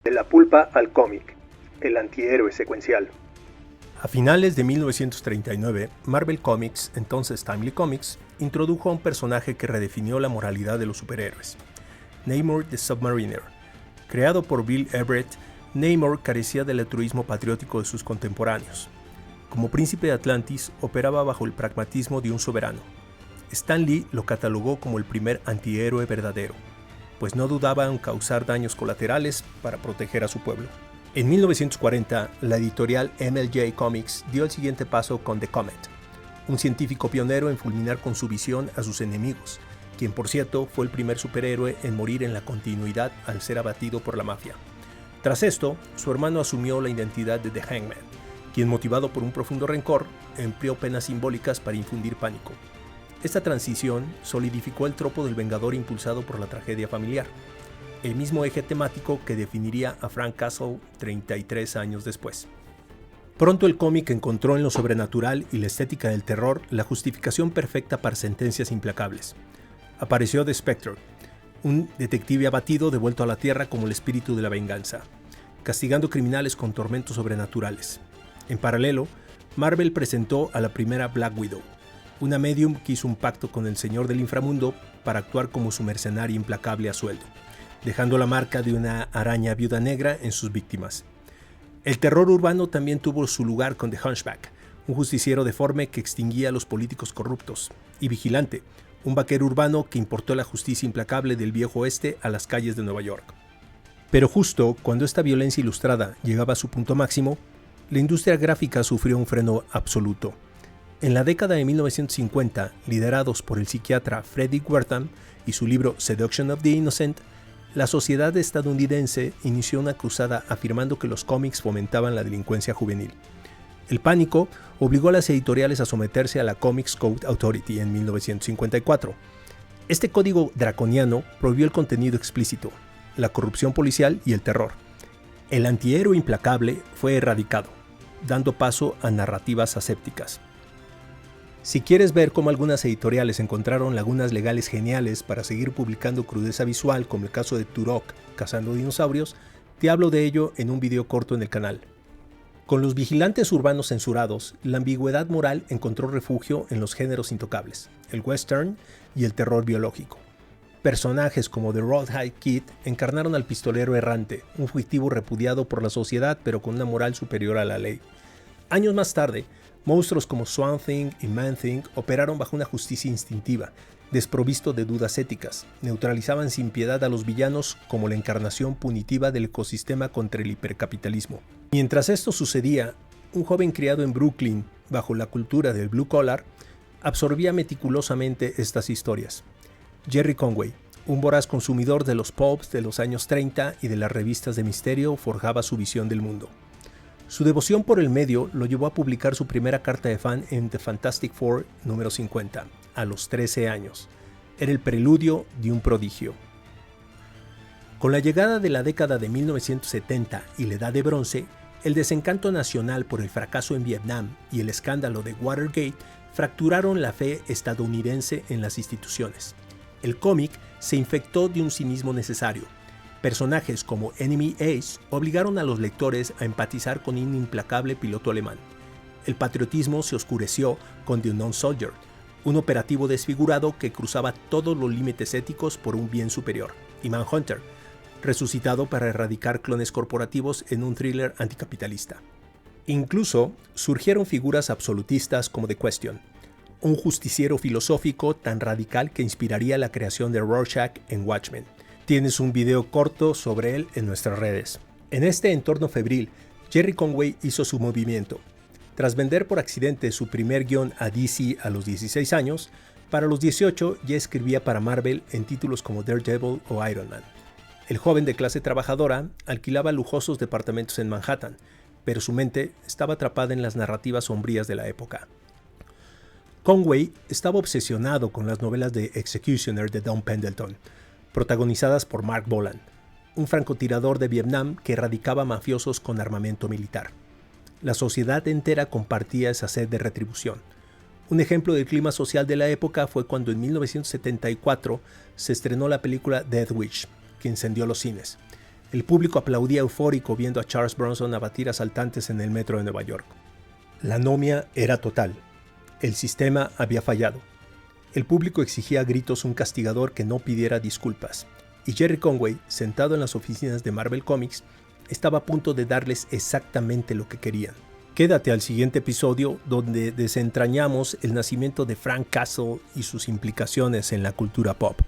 De la pulpa al cómic, el antihéroe secuencial. A finales de 1939, Marvel Comics, entonces Timely Comics, introdujo a un personaje que redefinió la moralidad de los superhéroes, Namor the Submariner. Creado por Bill Everett, Namor carecía del altruismo patriótico de sus contemporáneos. Como príncipe de Atlantis, operaba bajo el pragmatismo de un soberano. Stan Lee lo catalogó como el primer antihéroe verdadero, pues no dudaba en causar daños colaterales para proteger a su pueblo. En 1940, la editorial MLJ Comics dio el siguiente paso con The Comet, un científico pionero en fulminar con su visión a sus enemigos, quien por cierto fue el primer superhéroe en morir en la continuidad al ser abatido por la mafia. Tras esto, su hermano asumió la identidad de The Hangman, quien motivado por un profundo rencor, empleó penas simbólicas para infundir pánico. Esta transición solidificó el tropo del Vengador impulsado por la tragedia familiar, el mismo eje temático que definiría a Frank Castle 33 años después. Pronto el cómic encontró en lo sobrenatural y la estética del terror la justificación perfecta para sentencias implacables. Apareció The Spectre, un detective abatido devuelto a la Tierra como el espíritu de la venganza, castigando criminales con tormentos sobrenaturales. En paralelo, Marvel presentó a la primera Black Widow, una medium que hizo un pacto con el Señor del Inframundo para actuar como su mercenaria implacable a sueldo, dejando la marca de una araña viuda negra en sus víctimas. El terror urbano también tuvo su lugar con The Hunchback, un justiciero deforme que extinguía a los políticos corruptos, y Vigilante, un vaquero urbano que importó la justicia implacable del viejo oeste a las calles de Nueva York. Pero justo cuando esta violencia ilustrada llegaba a su punto máximo, la industria gráfica sufrió un freno absoluto. En la década de 1950, liderados por el psiquiatra Frederick Wertham y su libro Seduction of the Innocent, la sociedad estadounidense inició una cruzada afirmando que los cómics fomentaban la delincuencia juvenil. El pánico obligó a las editoriales a someterse a la Comics Code Authority en 1954. Este código draconiano prohibió el contenido explícito, la corrupción policial y el terror. El antihéroe implacable fue erradicado, dando paso a narrativas asépticas. Si quieres ver cómo algunas editoriales encontraron lagunas legales geniales para seguir publicando crudeza visual, como el caso de Turok cazando dinosaurios, te hablo de ello en un video corto en el canal. Con los vigilantes urbanos censurados, la ambigüedad moral encontró refugio en los géneros intocables, el western y el terror biológico. Personajes como The Rawhide Kid encarnaron al pistolero errante, un fugitivo repudiado por la sociedad pero con una moral superior a la ley. Años más tarde, monstruos como Swamp Thing y Man Thing operaron bajo una justicia instintiva, desprovisto de dudas éticas, neutralizaban sin piedad a los villanos como la encarnación punitiva del ecosistema contra el hipercapitalismo. Mientras esto sucedía, un joven criado en Brooklyn, bajo la cultura del blue collar, absorbía meticulosamente estas historias. Jerry Conway, un voraz consumidor de los pulps de los años 30 y de las revistas de misterio, forjaba su visión del mundo. Su devoción por el medio lo llevó a publicar su primera carta de fan en The Fantastic Four número 50, a los 13 años. Era el preludio de un prodigio. Con la llegada de la década de 1970 y la Edad de Bronce, el desencanto nacional por el fracaso en Vietnam y el escándalo de Watergate fracturaron la fe estadounidense en las instituciones. El cómic se infectó de un cinismo necesario. Personajes como Enemy Ace obligaron a los lectores a empatizar con un implacable piloto alemán. El patriotismo se oscureció con The Unknown Soldier, un operativo desfigurado que cruzaba todos los límites éticos por un bien superior, y Manhunter, resucitado para erradicar clones corporativos en un thriller anticapitalista. Incluso surgieron figuras absolutistas como The Question, un justiciero filosófico tan radical que inspiraría la creación de Rorschach en Watchmen. Tienes un video corto sobre él en nuestras redes. En este entorno febril, Jerry Conway hizo su movimiento. Tras vender por accidente su primer guión a DC a los 16 años, para los 18 ya escribía para Marvel en títulos como Daredevil o Iron Man. El joven de clase trabajadora alquilaba lujosos departamentos en Manhattan, pero su mente estaba atrapada en las narrativas sombrías de la época. Conway estaba obsesionado con las novelas de Executioner de Don Pendleton, protagonizadas por Mark Bolan, un francotirador de Vietnam que erradicaba mafiosos con armamento militar. La sociedad entera compartía esa sed de retribución. Un ejemplo del clima social de la época fue cuando en 1974 se estrenó la película Death Wish, que incendió los cines. El público aplaudía eufórico viendo a Charles Bronson abatir asaltantes en el metro de Nueva York. La anomia era total. El sistema había fallado. El público exigía a gritos un castigador que no pidiera disculpas. Y Gerry Conway, sentado en las oficinas de Marvel Comics, estaba a punto de darles exactamente lo que querían. Quédate al siguiente episodio donde desentrañamos el nacimiento de Frank Castle y sus implicaciones en la cultura pop.